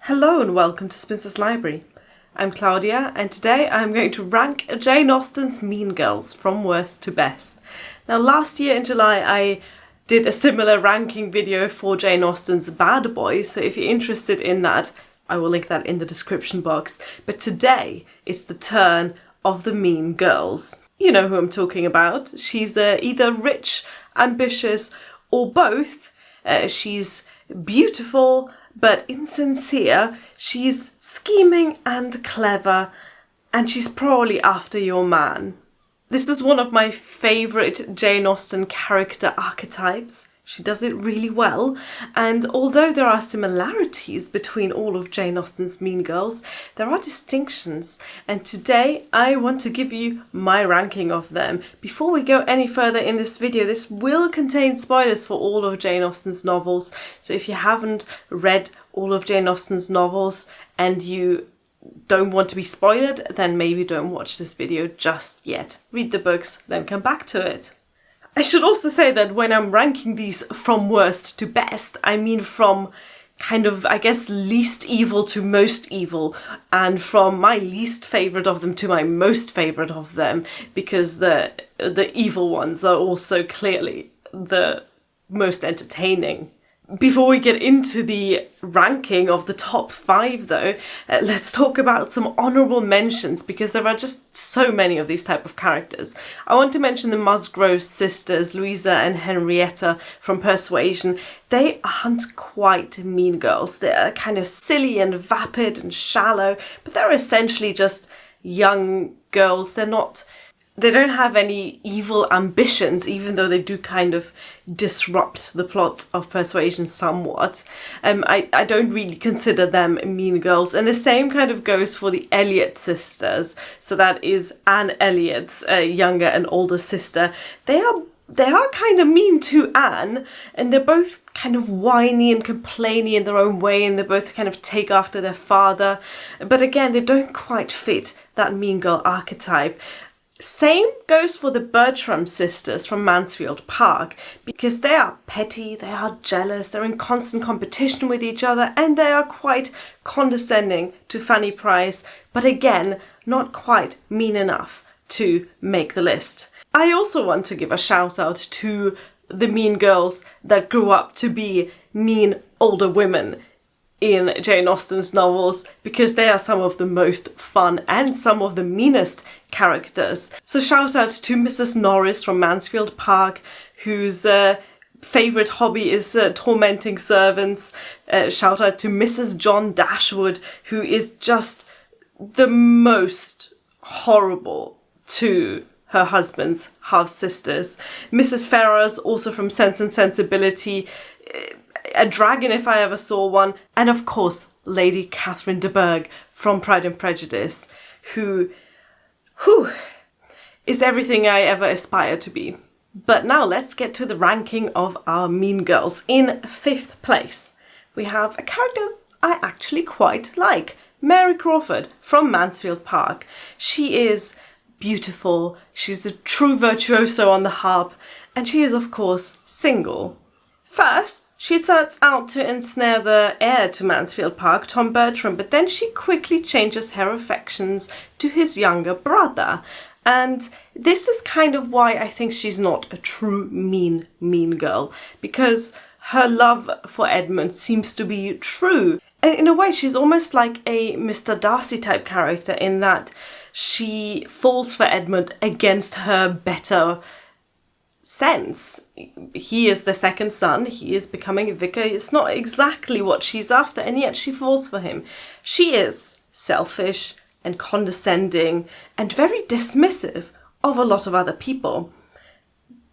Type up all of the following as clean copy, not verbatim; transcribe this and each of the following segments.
Hello and welcome to Spinster's Library. I'm Claudia and today I'm going to rank Jane Austen's Mean Girls from worst to best. Now last year in July I did a similar ranking video for Jane Austen's Bad Boys, so if you're interested in that I will link that in the description box. But today it's the turn of the Mean Girls. You know who I'm talking about. She's either rich, ambitious or both. She's beautiful but insincere, she's scheming and clever, and she's probably after your man. This is one of my favourite Jane Austen character archetypes. She does it really well, and although there are similarities between all of Jane Austen's Mean Girls, there are distinctions, and today I want to give you my ranking of them. Before we go any further in this video, this will contain spoilers for all of Jane Austen's novels, so if you haven't read all of Jane Austen's novels and you don't want to be spoiled, then maybe don't watch this video just yet. Read the books, then come back to it. I should also say that when I'm ranking these from worst to best, I mean from kind of, I guess, least evil to most evil, and from my least favourite of them to my most favourite of them, because the evil ones are also clearly the most entertaining. Before we get into the ranking of the top 5 though, let's talk about some honourable mentions because there are just so many of these type of characters. I want to mention the Musgrove sisters, Louisa and Henrietta from Persuasion. They aren't quite mean girls. They're kind of silly and vapid and shallow, but they're essentially just young girls. They don't have any evil ambitions, even though they do kind of disrupt the plots of Persuasion somewhat. I don't really consider them mean girls. And the same kind of goes for the Elliot sisters. So that is Anne Elliot's younger and older sister. They are kind of mean to Anne, and they're both kind of whiny and complaining in their own way, and they both kind of take after their father. But again, they don't quite fit that mean girl archetype. Same goes for the Bertram sisters from Mansfield Park, because they are petty, they are jealous, they're in constant competition with each other, and they are quite condescending to Fanny Price, but again, not quite mean enough to make the list. I also want to give a shout out to the mean girls that grew up to be mean older women in Jane Austen's novels, because they are some of the most fun and some of the meanest characters. So shout out to Mrs. Norris from Mansfield Park, whose favourite hobby is tormenting servants. Shout out to Mrs. John Dashwood, who is just the most horrible to her husband's half-sisters. Mrs. Ferrars, also from Sense and Sensibility, a dragon if I ever saw one, and of course Lady Catherine de Bourgh from Pride and Prejudice, who is everything I ever aspire to be. But now let's get to the ranking of our mean girls. In 5th place, we have a character I actually quite like, Mary Crawford from Mansfield Park. She is beautiful, she's a true virtuoso on the harp, and she is of course single. First, she sets out to ensnare the heir to Mansfield Park, Tom Bertram, but then she quickly changes her affections to his younger brother. And this is kind of why I think she's not a true mean girl, because her love for Edmund seems to be true. And in a way, she's almost like a Mr. Darcy type character in that she falls for Edmund against her better sense. He is the second son, he is becoming a vicar, it's not exactly what she's after, and yet she falls for him. She is selfish and condescending and very dismissive of a lot of other people.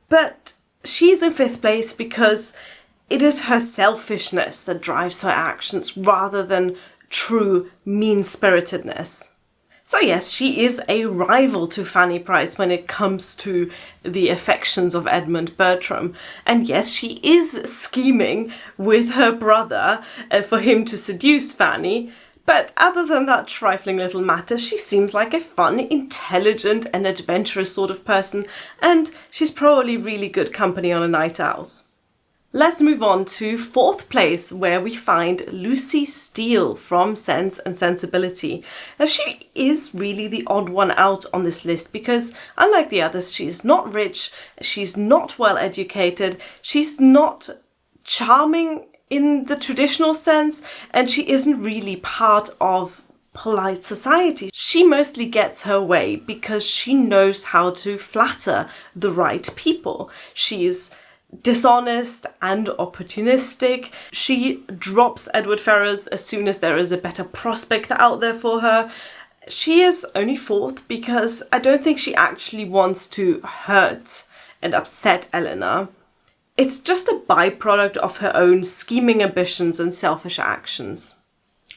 But she's in 5th place because it is her selfishness that drives her actions rather than true mean-spiritedness. So yes, she is a rival to Fanny Price when it comes to the affections of Edmund Bertram. And yes, she is scheming with her brother for him to seduce Fanny. But other than that trifling little matter, she seems like a fun, intelligent and adventurous sort of person. And she's probably really good company on a night out. Let's move on to 4th place, where we find Lucy Steele from Sense and Sensibility. Now, she is really the odd one out on this list because, unlike the others, she's not rich, she's not well educated, she's not charming in the traditional sense, and she isn't really part of polite society. She mostly gets her way because she knows how to flatter the right people. She's dishonest and opportunistic. She drops Edward Ferrars as soon as there is a better prospect out there for her. She is only 4th because I don't think she actually wants to hurt and upset Eleanor. It's just a byproduct of her own scheming ambitions and selfish actions.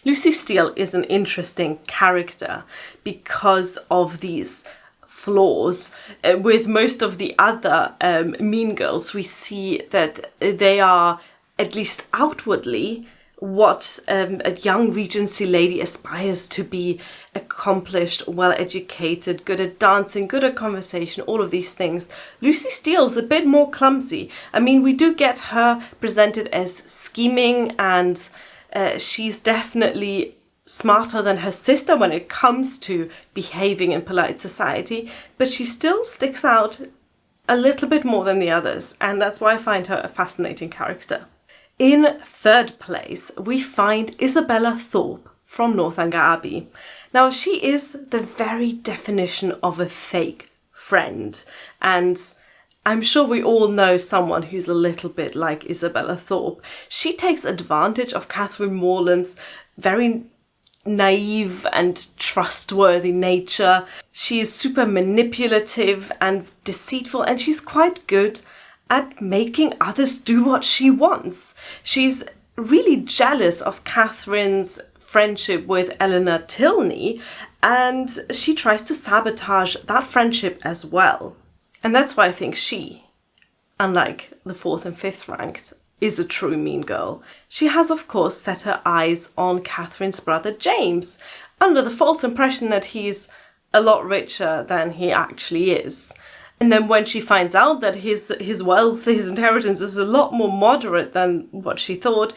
Lucy Steele is an interesting character because of these flaws. With most of the other mean girls, we see that they are, at least outwardly, what a young Regency lady aspires to be: accomplished, well-educated, good at dancing, good at conversation, all of these things. Lucy Steele's a bit more clumsy. I mean, we do get her presented as scheming, and she's definitely smarter than her sister when it comes to behaving in polite society, but she still sticks out a little bit more than the others, and that's why I find her a fascinating character. In 3rd place, we find Isabella Thorpe from Northanger Abbey. Now, she is the very definition of a fake friend, and I'm sure we all know someone who's a little bit like Isabella Thorpe. She takes advantage of Catherine Morland's very naive and trustworthy nature. She is super manipulative and deceitful, and she's quite good at making others do what she wants. She's really jealous of Catherine's friendship with Eleanor Tilney, and she tries to sabotage that friendship as well. And that's why I think she, unlike the 4th and 5th ranked, is a true mean girl. She has, of course, set her eyes on Catherine's brother James, under the false impression that he's a lot richer than he actually is. And then when she finds out that his wealth, his inheritance is a lot more moderate than what she thought,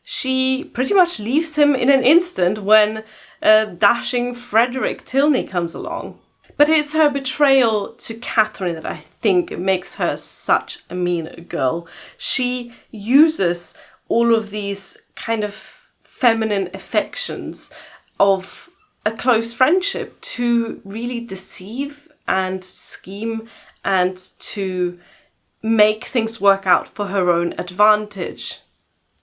she pretty much leaves him in an instant when dashing Frederick Tilney comes along. But it's her betrayal to Catherine that I think makes her such a mean girl. She uses all of these kind of feminine affections of a close friendship to really deceive and scheme and to make things work out for her own advantage,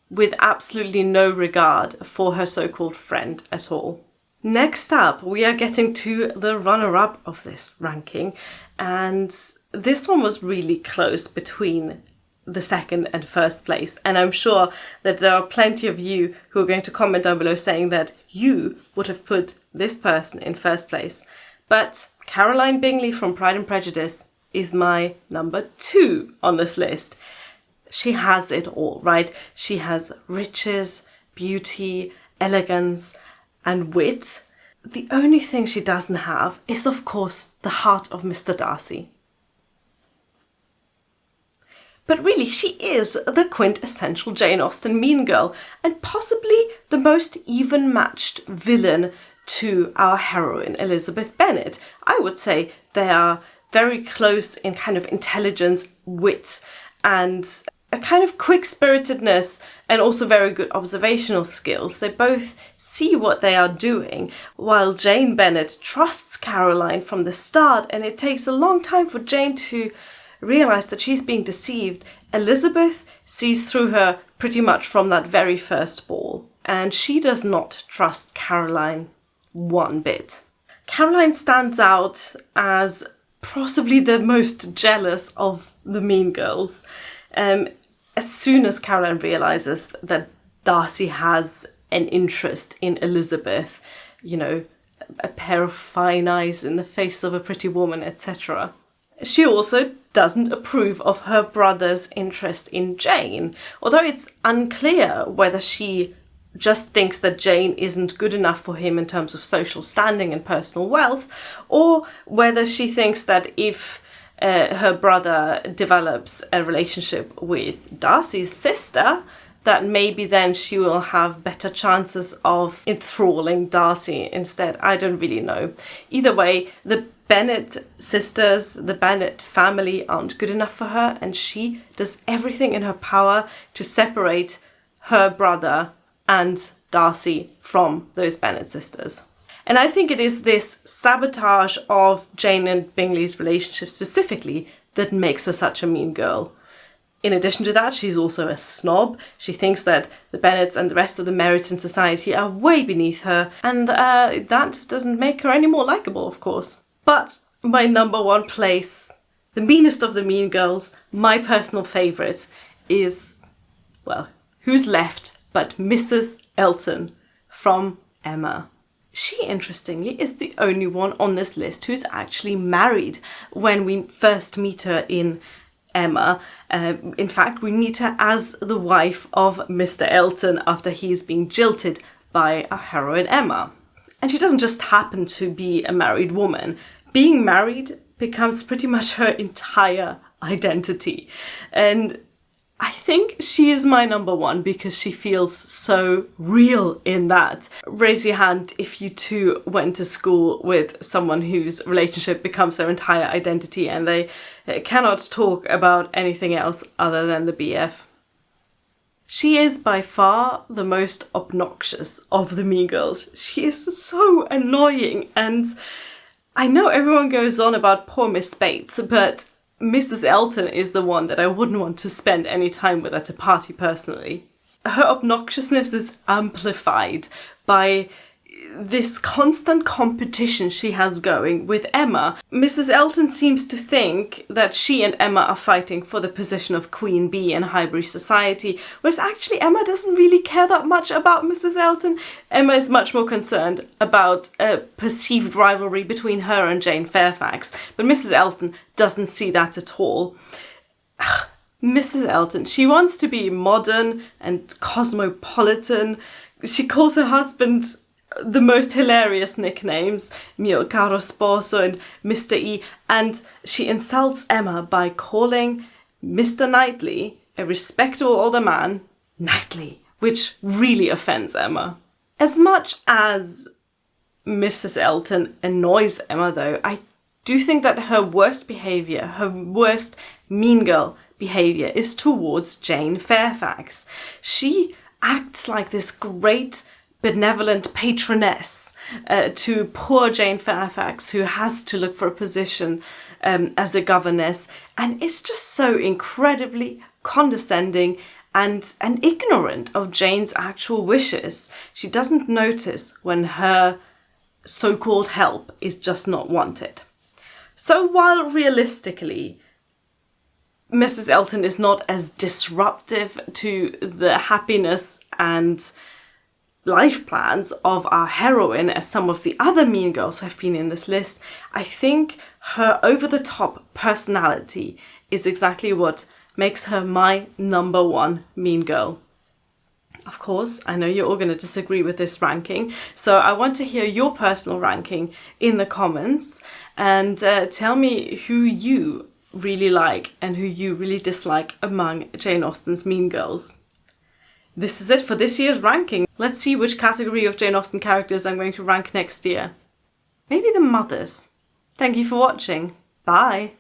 with absolutely no regard for her so-called friend at all. Next up, we are getting to the runner-up of this ranking, and this one was really close between the 2nd and 1st place, and I'm sure that there are plenty of you who are going to comment down below saying that you would have put this person in 1st place. But Caroline Bingley from Pride and Prejudice is my number 2 on this list. She has it all, right? She has riches, beauty, elegance, and wit. The only thing she doesn't have is, of course, the heart of Mr. Darcy. But really, she is the quintessential Jane Austen mean girl, and possibly the most even-matched villain to our heroine, Elizabeth Bennet. I would say they are very close in kind of intelligence, wit, and a kind of quick-spiritedness, and also very good observational skills. They both see what they are doing, while Jane Bennet trusts Caroline from the start, and it takes a long time for Jane to realise that she's being deceived. Elizabeth sees through her pretty much from that very first ball, and she does not trust Caroline one bit. Caroline stands out as possibly the most jealous of the mean girls. As soon as Caroline realises that Darcy has an interest in Elizabeth, you know, a pair of fine eyes in the face of a pretty woman, etc. She also doesn't approve of her brother's interest in Jane, although it's unclear whether she just thinks that Jane isn't good enough for him in terms of social standing and personal wealth, or whether she thinks that if her brother develops a relationship with Darcy's sister, that maybe then she will have better chances of enthralling Darcy instead. I don't really know. Either way, the Bennet sisters, the Bennet family aren't good enough for her, and she does everything in her power to separate her brother and Darcy from those Bennet sisters. And I think it is this sabotage of Jane and Bingley's relationship specifically that makes her such a mean girl. In addition to that, she's also a snob. She thinks that the Bennets and the rest of the Meryton society are way beneath her, and that doesn't make her any more likeable, of course. But my number one place, the meanest of the mean girls, my personal favourite, is, well, who's left but Mrs. Elton from Emma. She, interestingly, is the only one on this list who's actually married when we first meet her in Emma. In fact, we meet her as the wife of Mr. Elton after he's been jilted by our heroine Emma. And she doesn't just happen to be a married woman. Being married becomes pretty much her entire identity. And I think she is my number one because she feels so real in that. Raise your hand if you too went to school with someone whose relationship becomes their entire identity and they cannot talk about anything else other than the BF. She is by far the most obnoxious of the mean girls. She is so annoying, and I know everyone goes on about poor Miss Bates, but Mrs. Elton is the one that I wouldn't want to spend any time with at a party personally. Her obnoxiousness is amplified by this constant competition she has going with Emma. Mrs. Elton seems to think that she and Emma are fighting for the position of Queen Bee in Highbury society, whereas actually Emma doesn't really care that much about Mrs. Elton. Emma is much more concerned about a perceived rivalry between her and Jane Fairfax, but Mrs. Elton doesn't see that at all. Mrs. Elton, she wants to be modern and cosmopolitan. She calls her husband the most hilarious nicknames, Mio caro sposo and Mr. E, and she insults Emma by calling Mr. Knightley, a respectable older man, Knightley, which really offends Emma. As much as Mrs. Elton annoys Emma though, I do think that her worst behaviour, her worst mean girl behaviour is towards Jane Fairfax. She acts like this great benevolent patroness to poor Jane Fairfax, who has to look for a position as a governess, and it's just so incredibly condescending and ignorant of Jane's actual wishes. She doesn't notice when her so-called help is just not wanted. So while realistically Mrs. Elton is not as disruptive to the happiness and life plans of our heroine as some of the other mean girls have been in this list, I think her over-the-top personality is exactly what makes her my number one mean girl. Of course, I know you're all going to disagree with this ranking, so I want to hear your personal ranking in the comments, and tell me who you really like and who you really dislike among Jane Austen's mean girls. This is it for this year's ranking. Let's see which category of Jane Austen characters I'm going to rank next year. Maybe the mothers. Thank you for watching. Bye!